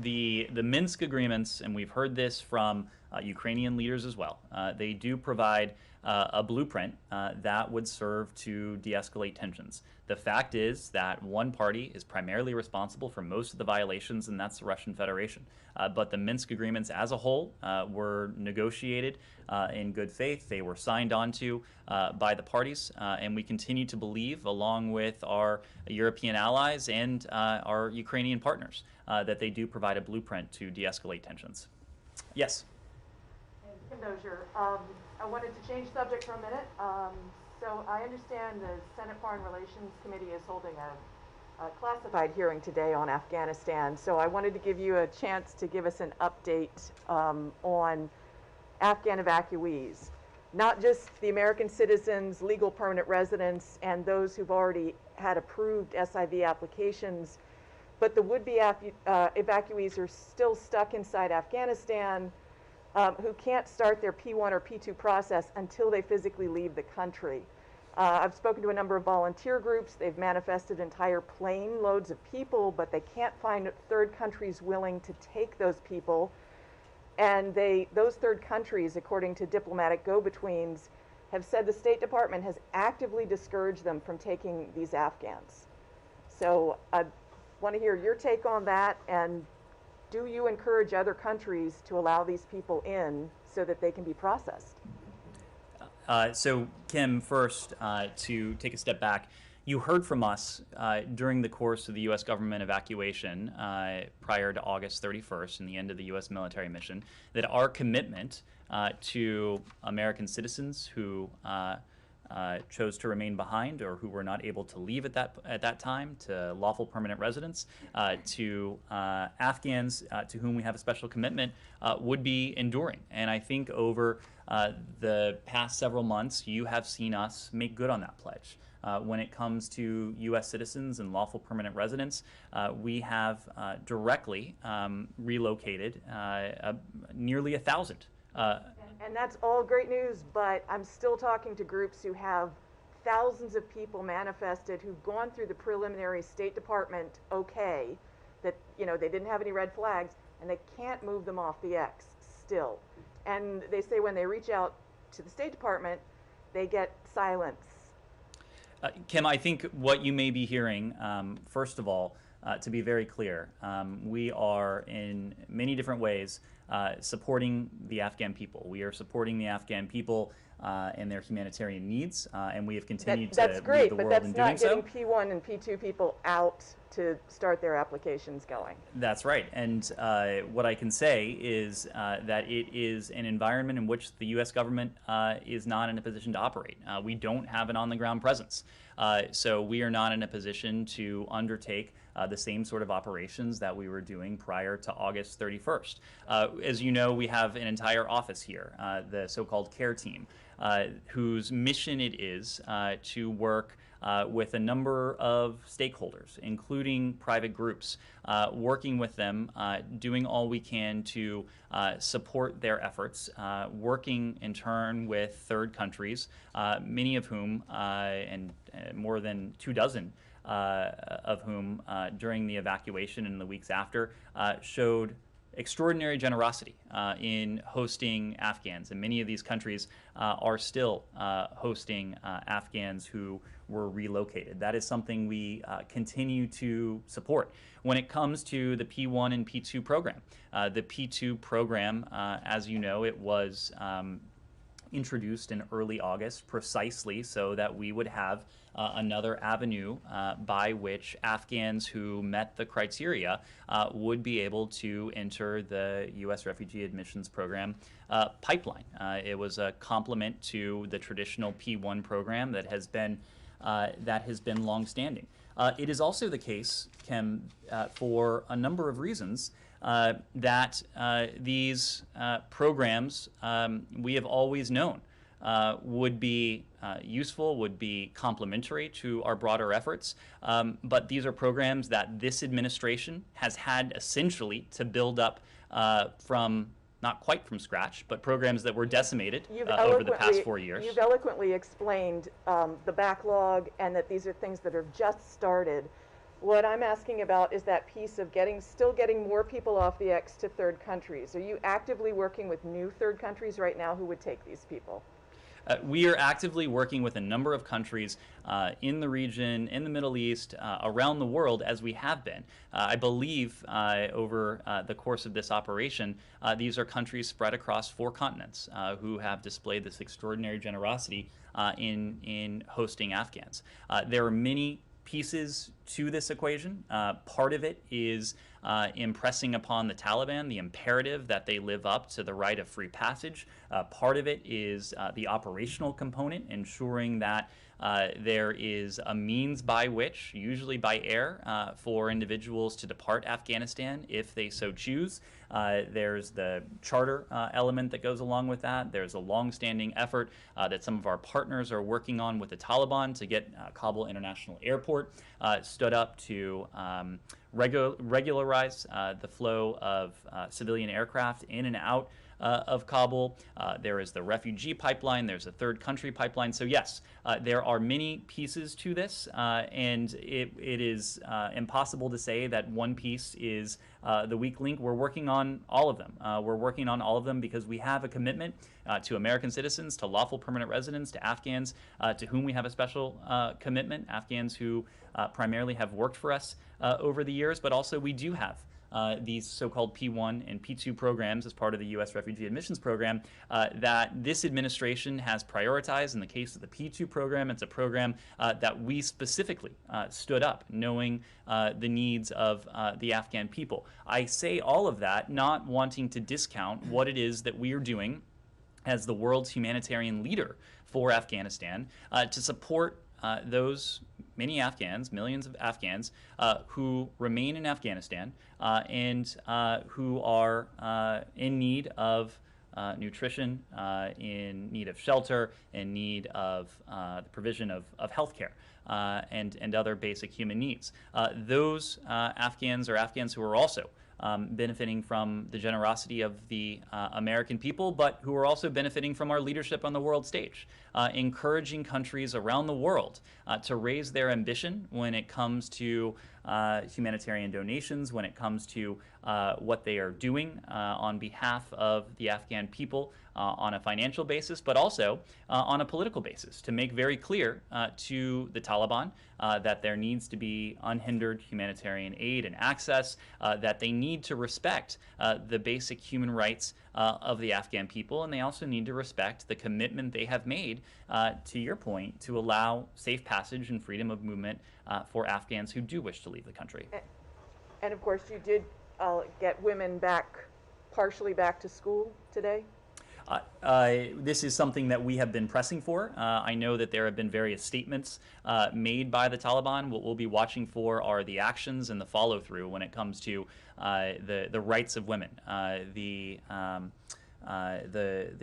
The Minsk agreements, and we've heard this from Ukrainian leaders as well, they do provide a blueprint that would serve to de-escalate tensions. The fact is that one party is primarily responsible for most of the violations, and that's the Russian Federation. But the Minsk agreements as a whole were negotiated in good faith. They were signed onto by the parties, and we continue to believe, along with our European allies and our Ukrainian partners, that they do provide a blueprint to de-escalate tensions. Yes? Kim Dozier. I wanted to change subject for a minute. So I understand the Senate Foreign Relations Committee is holding a classified hearing today on Afghanistan. So I wanted to give you a chance to give us an update on Afghan evacuees, not just the American citizens, legal permanent residents, and those who've already had approved SIV applications, but the would-be evacuees are still stuck inside Afghanistan, who can't start their P1 or P2 process until they physically leave the country. I've spoken to a number of volunteer groups. They've manifested entire plane loads of people, but they can't find third countries willing to take those people. And those third countries, according to diplomatic go-betweens, have said the State Department has actively discouraged them from taking these Afghans. So I want to hear your take on that, and do you encourage other countries to allow these people in so that they can be processed? So, Kim, first, to take a step back, you heard from us during the course of the U.S. government evacuation prior to August 31st and the end of the U.S. military mission that our commitment to American citizens who chose to remain behind or who were not able to leave at that time, to lawful permanent residents, to Afghans to whom we have a special commitment, would be enduring. And I think over the past several months, you have seen us make good on that pledge. When it comes to U.S. citizens and lawful permanent residents, we have directly relocated nearly 1,000. And that's all great news, but I'm still talking to groups who have thousands of people manifested who've gone through the preliminary State Department okay, that they didn't have any red flags, and they can't move them off the X still. And they say when they reach out to the State Department, they get silence. Kim, I think what you may be hearing, first of all, to be very clear, we are in many different ways supporting the Afghan people. We are supporting the Afghan people and their humanitarian needs, and we have continued That's to great, lead the but world that's in not doing so. getting P1 and P2 people out to start their applications going. That's right. And what I can say is that it is an environment in which the U.S. government is not in a position to operate. We don't have an on-the-ground presence. So we are not in a position to undertake the same sort of operations that we were doing prior to August 31st. As you know, we have an entire office here, the so-called CARE team, whose mission it is to work with a number of stakeholders, including private groups, working with them, doing all we can to support their efforts, working in turn with third countries, many of whom, and more than 24 of whom during the evacuation and the weeks after, showed extraordinary generosity in hosting Afghans, and many of these countries are still hosting Afghans who were relocated. That is something we continue to support. When it comes to the P1 and P2 program, the P2 program, as you know, it was introduced in early August precisely so that we would have another avenue by which Afghans who met the criteria would be able to enter the U.S. Refugee Admissions Program pipeline. It was a complement to the traditional P1 program that has been longstanding. It is also the case, Kim, for a number of reasons, that these programs we have always known would be useful, would be complementary to our broader efforts, but these are programs that this administration has had essentially to build up from, not quite from scratch, but programs that were decimated over the past 4 years. You've eloquently explained the backlog and that these are things that have just started. What I'm asking about is that piece of still getting more people off the X to third countries. Are you actively working with new third countries right now who would take these people? We are actively working with a number of countries in the region, in the Middle East, around the world, as we have been. I believe over the course of this operation, these are countries spread across 4 continents who have displayed this extraordinary generosity in hosting Afghans. There are many pieces to this equation. Part of it is impressing upon the Taliban the imperative that they live up to the right of free passage. Part of it is the operational component, ensuring that there is a means by which, usually by air, for individuals to depart Afghanistan if they so choose. There's the charter element that goes along with that. There's a long-standing effort that some of our partners are working on with the Taliban to get Kabul International Airport stood up to regularize the flow of civilian aircraft in and out of Kabul. There is the refugee pipeline, there's a third country pipeline. So yes, there are many pieces to this, and it is impossible to say that one piece is the weak link. We're working on all of them. We're working on all of them because we have a commitment to American citizens, to lawful permanent residents, to Afghans to whom we have a special commitment, Afghans who primarily have worked for us over the years, but also we do have these so-called P1 and P2 programs as part of the U.S. Refugee Admissions Program that this administration has prioritized. In the case of the P2 program, it's a program that we specifically stood up, knowing the needs of the Afghan people. I say all of that not wanting to discount what it is that we are doing as the world's humanitarian leader for Afghanistan to support those many Afghans, millions of Afghans, who remain in Afghanistan and who are in need of nutrition, in need of shelter, in need of the provision of health care and other basic human needs. Those Afghans are Afghans who are also benefiting from the generosity of the American people, but who are also benefiting from our leadership on the world stage, encouraging countries around the world to raise their ambition when it comes to humanitarian donations, when it comes to what they are doing on behalf of the Afghan people on a financial basis, but also on a political basis, to make very clear to the Taliban that there needs to be unhindered humanitarian aid and access, that they need to respect the basic human rights of the Afghan people, and they also need to respect the commitment they have made, to your point, to allow safe passage and freedom of movement for Afghans who do wish to leave the country. And of course, you did get women back, partially back to school today? This is something that we have been pressing for. I know that there have been various statements made by the Taliban. What we'll be watching for are the actions and the follow-through when it comes to the rights of women, the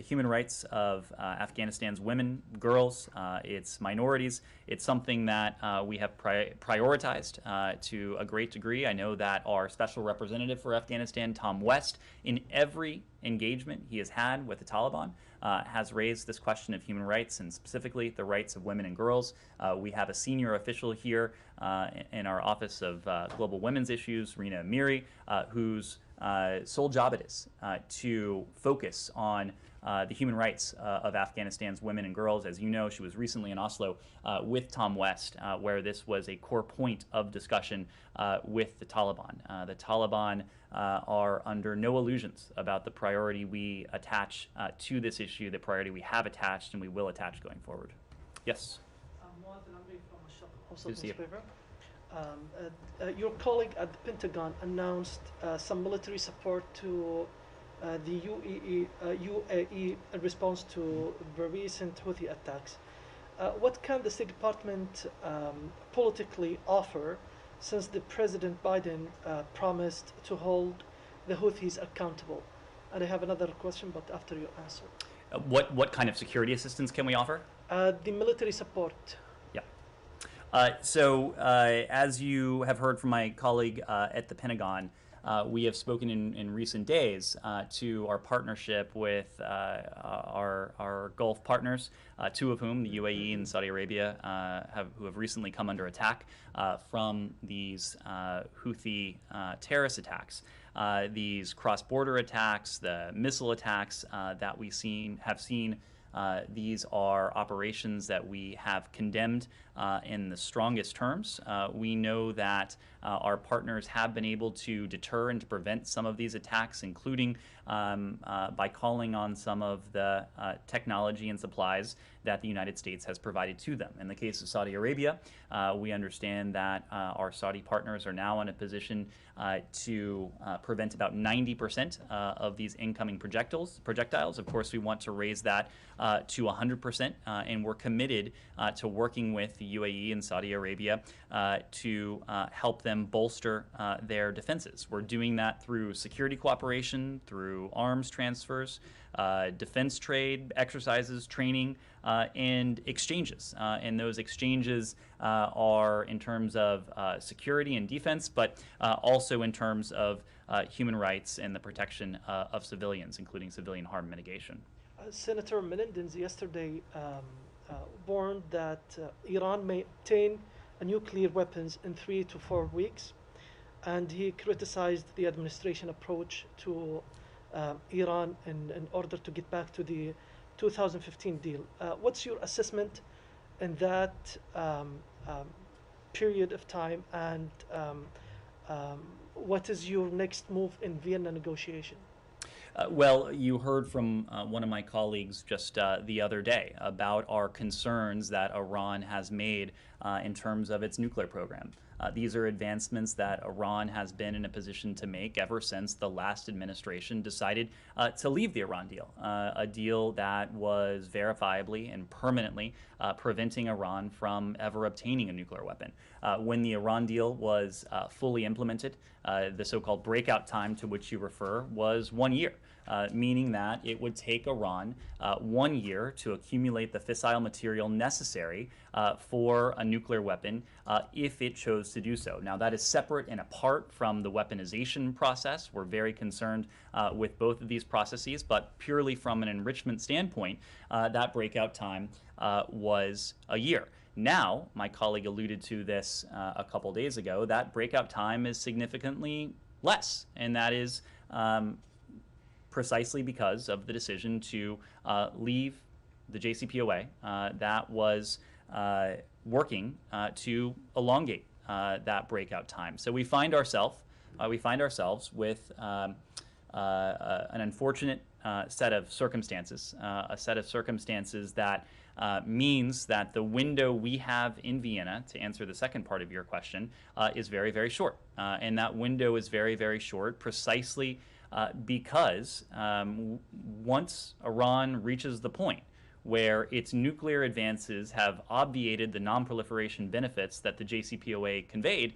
human rights of Afghanistan's women, girls, its minorities. It's something that we have prioritized to a great degree. I know that our special representative for Afghanistan, Tom West, in every engagement he has had with the Taliban, has raised this question of human rights and specifically the rights of women and girls. We have a senior official here in our Office of Global Women's Issues, Rina Amiri, whose sole job it is to focus on the human rights of Afghanistan's women and girls. As you know, she was recently in Oslo with Tom West, where this was a core point of discussion with the Taliban. The Taliban are under no illusions about the priority we attach to this issue, the priority we have attached and we will attach going forward. Yes? Also your colleague at the Pentagon announced some military support to the UAE in response to the recent Houthi attacks. What can the State Department politically offer, since the President Biden promised to hold the Houthis accountable? And I have another question, but after your answer. What kind of security assistance can we offer? The military support. As you have heard from my colleague at the Pentagon, we have spoken in recent days to our partnership with our Gulf partners, two of whom, the UAE and Saudi Arabia, who have recently come under attack from these Houthi terrorist attacks. These cross-border attacks, the missile attacks that we have seen. These are operations that we have condemned in the strongest terms. We know that our partners have been able to deter and to prevent some of these attacks, including by calling on some of the technology and supplies that the United States has provided to them. In the case of Saudi Arabia, we understand that our Saudi partners are now in a position to prevent about 90% of these incoming projectiles. Of course, we want to raise that to 100%, and we're committed to working with the UAE and Saudi Arabia to help them bolster their defenses. We're doing that through security cooperation, through arms transfers, defense trade exercises, training, and exchanges. And those exchanges are in terms of security and defense, but also in terms of human rights and the protection of civilians, including civilian harm mitigation. Senator Menendez yesterday warned that Iran may obtain nuclear weapons in 3 to 4 weeks, and he criticized the administration approach to Iran in order to get back to the 2015 deal. What's your assessment in that period of time, and what is your next move in Vienna negotiation? Well, you heard from one of my colleagues just the other day about our concerns that Iran has made in terms of its nuclear program. These are advancements that Iran has been in a position to make ever since the last administration decided to leave the Iran deal, a deal that was verifiably and permanently preventing Iran from ever obtaining a nuclear weapon. When the Iran deal was fully implemented, the so-called breakout time to which you refer was 1 year. Meaning that it would take Iran 1 year to accumulate the fissile material necessary for a nuclear weapon if it chose to do so. Now, that is separate and apart from the weaponization process. We're very concerned with both of these processes, but purely from an enrichment standpoint, that breakout time was a year. Now, my colleague alluded to this a couple days ago, that breakout time is significantly less, and that is precisely because of the decision to leave the JCPOA that was working to elongate that breakout time. So we find ourselves with an unfortunate set of circumstances, a set of circumstances that means that the window we have in Vienna, to answer the second part of your question, is very, very short. And that window is very, very short precisely because once Iran reaches the point where its nuclear advances have obviated the non-proliferation benefits that the JCPOA conveyed,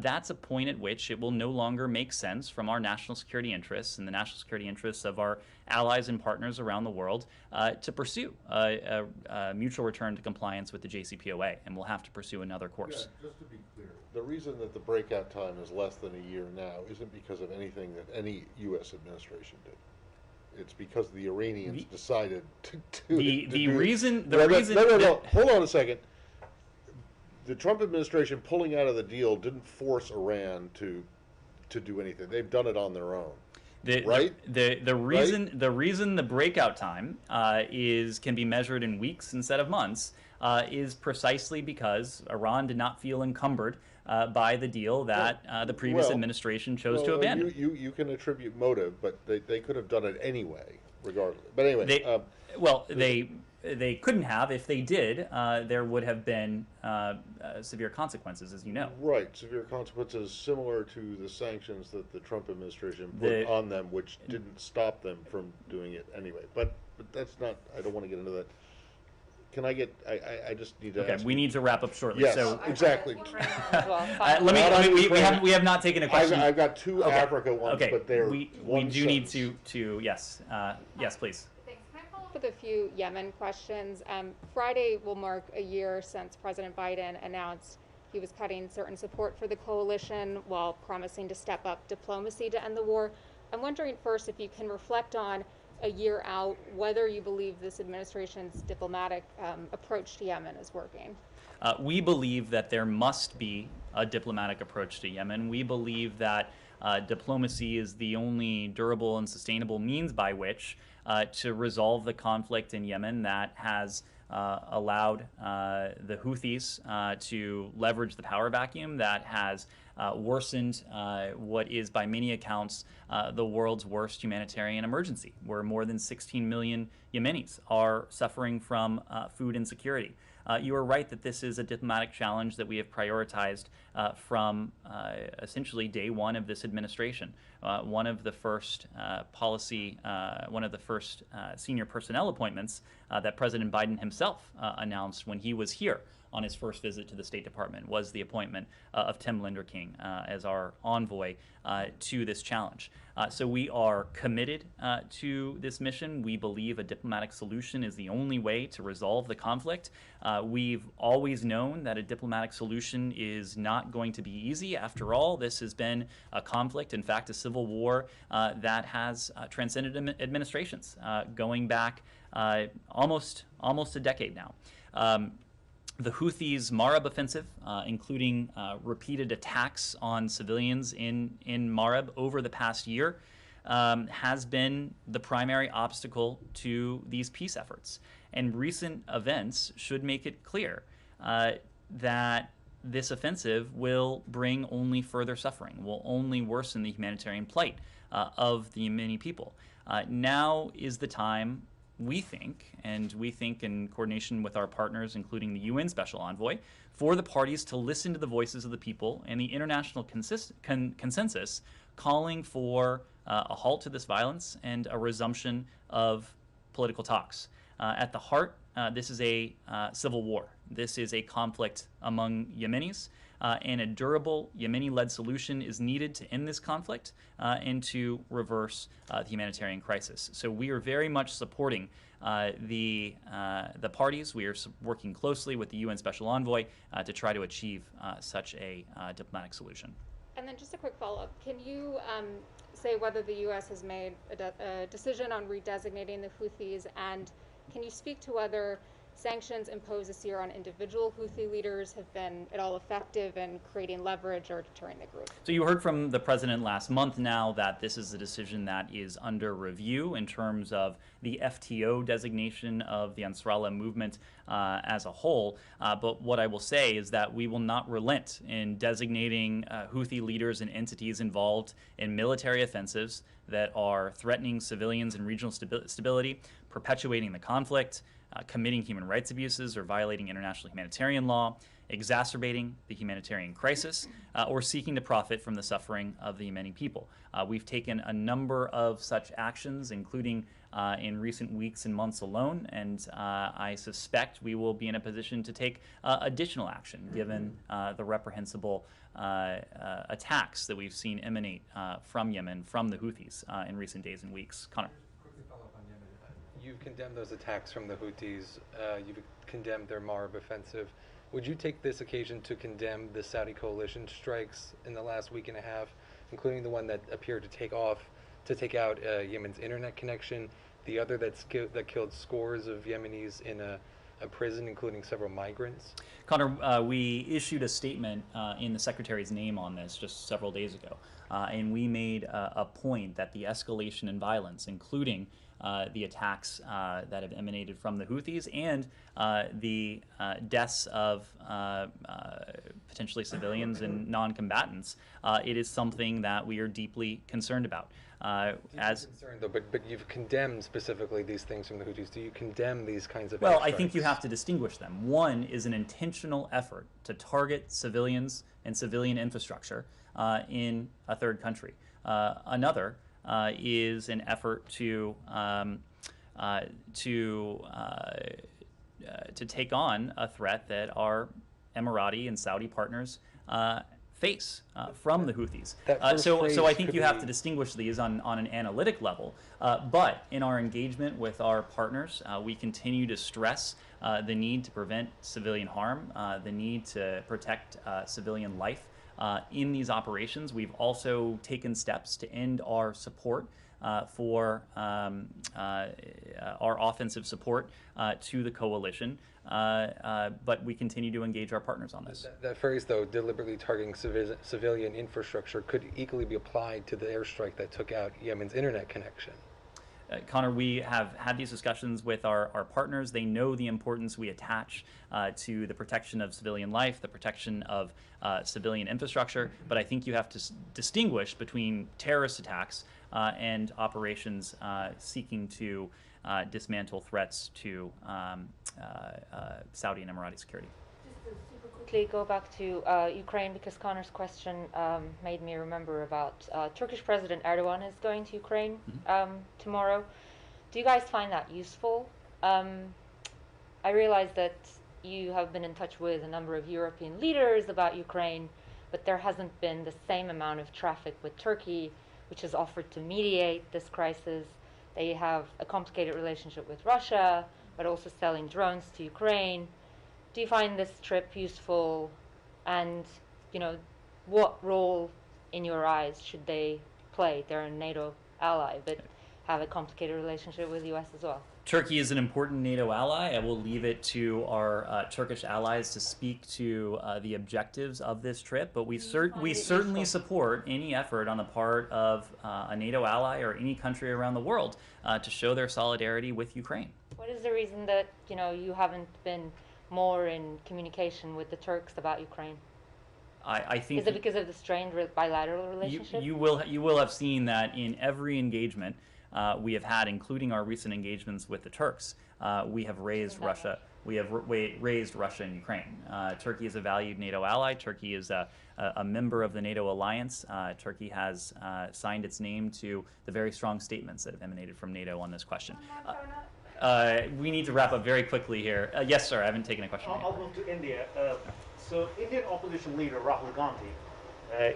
that's a point at which it will no longer make sense from our national security interests and the national security interests of our allies and partners around the world to pursue a mutual return to compliance with the JCPOA, and we'll have to pursue another course. Yeah, just to be clear, the reason that the breakout time is less than a year now isn't because of anything that any U.S. administration did. It's because the Iranians decided to do the reason. No. Hold on a second. The Trump administration pulling out of the deal didn't force Iran to do anything. They've done it on their own. Right? The reason the breakout time can be measured in weeks instead of months is precisely because Iran did not feel encumbered by the deal that the previous administration chose to abandon. You can attribute motive, but they could have done it anyway, regardless. But anyway, they couldn't have. If they did, there would have been severe consequences, as you know. Right, severe consequences similar to the sanctions that the Trump administration put on them, which didn't stop them from doing it anyway. But that's not. I don't want to get into that. Can I get? I just need to. Okay, we need to wrap up shortly. Yes, so exactly. We have not taken a question. I've got two Africa ones, but they're we do need to yes yes please. Thanks. Can I follow up with a few Yemen questions? Friday will mark a year since President Biden announced he was cutting certain support for the coalition while promising to step up diplomacy to end the war. I'm wondering first if you can reflect on a year out whether you believe this administration's diplomatic approach to Yemen is working. We believe that there must be a diplomatic approach to Yemen. We believe that diplomacy is the only durable and sustainable means by which to resolve the conflict in Yemen that has allowed the Houthis to leverage the power vacuum, that has worsened what is by many accounts the world's worst humanitarian emergency, where more than 16 million Yemenis are suffering from food insecurity. You are right that this is a diplomatic challenge that we have prioritized from essentially day one of this administration. One of the first senior personnel appointments that President Biden himself announced when he was here on his first visit to the State Department was the appointment of Tim Linder-King as our envoy to this challenge. So we are committed to this mission. We believe a diplomatic solution is the only way to resolve the conflict. We've always known that a diplomatic solution is not going to be easy. After all, this has been a conflict, in fact, a civil war that has transcended administrations going back almost a decade now. The Houthis' Marib offensive, including repeated attacks on civilians in Marib over the past year, has been the primary obstacle to these peace efforts. And recent events should make it clear that this offensive will bring only further suffering, will only worsen the humanitarian plight of the Yemeni people. Now is the time, we think in coordination with our partners, including the UN Special Envoy, for the parties to listen to the voices of the people and the international consensus calling for a halt to this violence and a resumption of political talks. At the heart, this is a civil war. This is a conflict among Yemenis, and a durable Yemeni-led solution is needed to end this conflict and to reverse the humanitarian crisis. So we are very much supporting the parties. We are working closely with the UN Special Envoy to try to achieve such a diplomatic solution. And then just a quick follow-up. Can you say whether the U.S. has made a decision on redesignating the Houthis, and can you speak to whether sanctions imposed this year on individual Houthi leaders have been at all effective in creating leverage or deterring the group? So you heard from the president last month now that this is a decision that is under review in terms of the FTO designation of the Ansarallah movement as a whole. But what I will say is that we will not relent in designating Houthi leaders and entities involved in military offensives that are threatening civilians and regional stability, perpetuating the conflict, committing human rights abuses or violating international humanitarian law, exacerbating the humanitarian crisis, or seeking to profit from the suffering of the Yemeni people. We've taken a number of such actions, including in recent weeks and months alone, and I suspect we will be in a position to take additional action given the reprehensible attacks that we've seen emanate from Yemen, from the Houthis in recent days and weeks. Connor. You've condemned those attacks from the Houthis. You've condemned their Marib offensive. Would you take this occasion to condemn the Saudi coalition strikes in the last week and a half, including the one that appeared to take out Yemen's internet connection, the other that killed scores of Yemenis in a prison, including several migrants? Connor, we issued a statement in the Secretary's name on this just several days ago, and we made a point that the escalation in violence, including the attacks that have emanated from the Houthis and the deaths of potentially civilians and non-combatants, it is something that we are deeply concerned about. Concerned though, but you've condemned specifically these things from the Houthis. Do you condemn these kinds of Well, airstrikes? I think you have to distinguish them. One is an intentional effort to target civilians and civilian infrastructure in a third country. Another is an effort to take on a threat that our Emirati and Saudi partners face from the Houthis. So I think you have to distinguish these on an analytic level. But in our engagement with our partners, we continue to stress the need to prevent civilian harm, the need to protect civilian life. In these operations, we've also taken steps to end our support for our offensive support to the coalition, but we continue to engage our partners on this. That phrase, though, deliberately targeting civilian infrastructure, could equally be applied to the airstrike that took out Yemen's internet connection. Connor, we have had these discussions with our partners. They know the importance we attach to the protection of civilian life, the protection of civilian infrastructure, but I think you have to distinguish between terrorist attacks and operations seeking to dismantle threats to Saudi and Emirati security. Just to super quickly go back to Ukraine, because Connor's question made me remember about Turkish President Erdogan is going to Ukraine tomorrow. Do you guys find that useful? I realize that you have been in touch with a number of European leaders about Ukraine, but there hasn't been the same amount of traffic with Turkey, which has offered to mediate this crisis. They have a complicated relationship with Russia, but also selling drones to Ukraine. Do you find this trip useful? And, you know, what role in your eyes should they play? They're a NATO ally, but have a complicated relationship with the US as well. Turkey is an important NATO ally. I will leave it to our Turkish allies to speak to the objectives of this trip, but we certainly support any effort on the part of a NATO ally or any country around the world to show their solidarity with Ukraine. What is the reason that, you know, you haven't been more in communication with the Turks about Ukraine? I think is it because of the strained bilateral relationship? You will have seen that in every engagement we have had, including our recent engagements with the Turks, we have raised Russia. We have raised Russia and Ukraine. Turkey is a valued NATO ally. Turkey is a member of the NATO alliance. Turkey has signed its name to the very strong statements that have emanated from NATO on this question. We need to wrap up very quickly here. Yes, sir. I haven't taken a question. I'll move to India. So, Indian opposition leader Rahul Gandhi,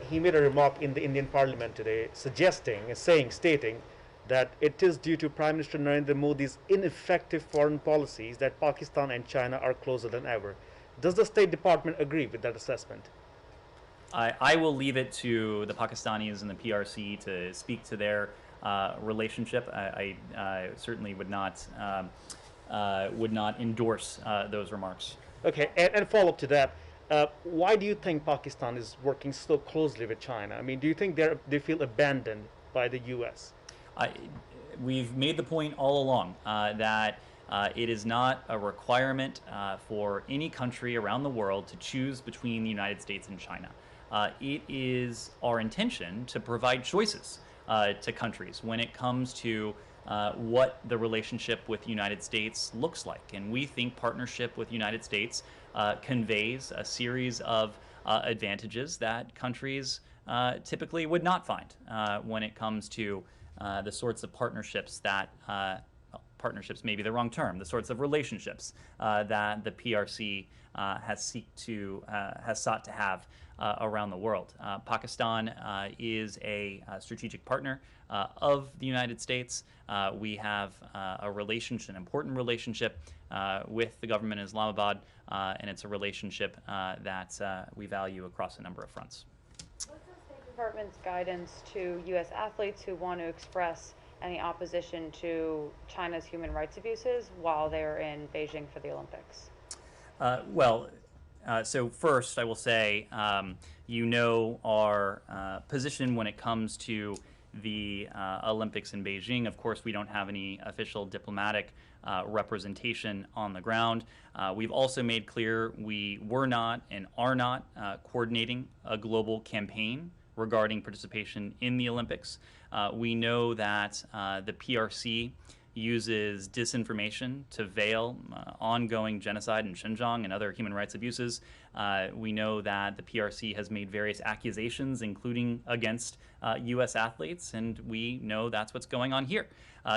he made a remark in the Indian Parliament today, stating that it is due to Prime Minister Narendra Modi's ineffective foreign policies that Pakistan and China are closer than ever. Does the State Department agree with that assessment? I will leave it to the Pakistanis and the PRC to speak to their relationship. I certainly would not would not endorse those remarks. Okay, and follow up to that. Why do you think Pakistan is working so closely with China? I mean, do you think they feel abandoned by the U.S.? We've made the point all along that it is not a requirement for any country around the world to choose between the United States and China. It is our intention to provide choices to countries when it comes to what the relationship with the United States looks like. And we think partnership with the United States conveys a series of advantages that countries typically would not find when it comes to the sorts of partnerships that, partnerships may be the wrong term, the sorts of relationships that the PRC has sought to have around the world. Pakistan is a strategic partner of the United States. We have a relationship, an important relationship with the government in Islamabad, and it's a relationship that we value across a number of fronts. What's the State Department's guidance to U.S. athletes who want to express any opposition to China's human rights abuses while they're in Beijing for the Olympics? So first, I will say, you know our position when it comes to the Olympics in Beijing. Of course, we don't have any official diplomatic representation on the ground. We've also made clear we were not and are not coordinating a global campaign regarding participation in the Olympics. We know that the PRC uses disinformation to veil ongoing genocide in Xinjiang and other human rights abuses. We know that the PRC has made various accusations, including against U.S. athletes, and we know that's what's going on here.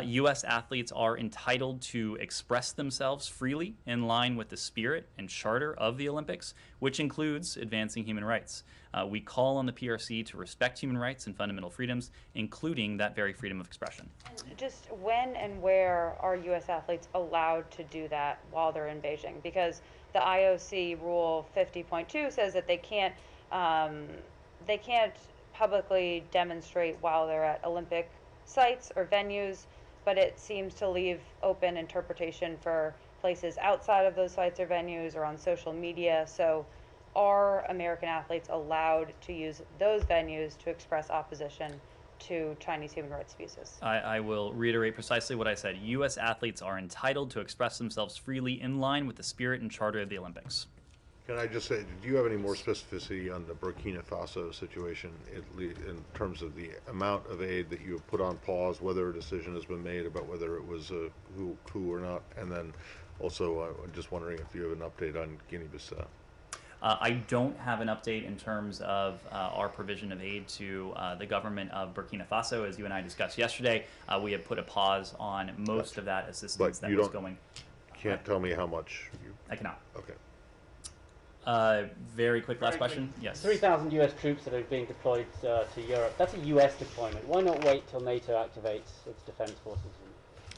U.S. athletes are entitled to express themselves freely in line with the spirit and charter of the Olympics, which includes advancing human rights. We call on the PRC to respect human rights and fundamental freedoms, including that very freedom of expression. And just when and where are U.S. athletes allowed to do that while they're in Beijing? Because the IOC Rule 50.2 says that they can't publicly demonstrate while they're at Olympic sites or venues, but it seems to leave open interpretation for places outside of those sites or venues or on social media. So are American athletes allowed to use those venues to express opposition to Chinese human rights abuses? I will reiterate precisely what I said. U.S. athletes are entitled to express themselves freely in line with the spirit and charter of the Olympics. Can I just say, do you have any more specificity on the Burkina Faso situation in terms of the amount of aid that you have put on pause, whether a decision has been made about whether it was a coup or not? And then also, I'm just wondering if you have an update on Guinea-Bissau. I don't have an update in terms of our provision of aid to the government of Burkina Faso. As you and I discussed yesterday, we have put a pause on most of that assistance that was going. Can't tell me how much? I cannot. Okay. Very quick last question. Yes. 3,000 U.S. troops that are being deployed to Europe. That's a U.S. deployment. Why not wait till NATO activates its defense forces?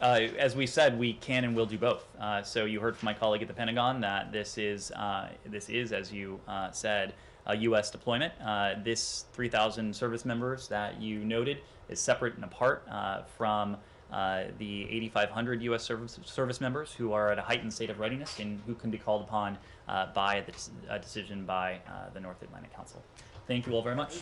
As we said, we can and will do both. So you heard from my colleague at the Pentagon that this is, as you said, a U.S. deployment. This 3,000 service members that you noted is separate and apart from the 8,500 U.S. service members who are at a heightened state of readiness and who can be called upon by a decision by the North Atlantic Council. Thank you all very much.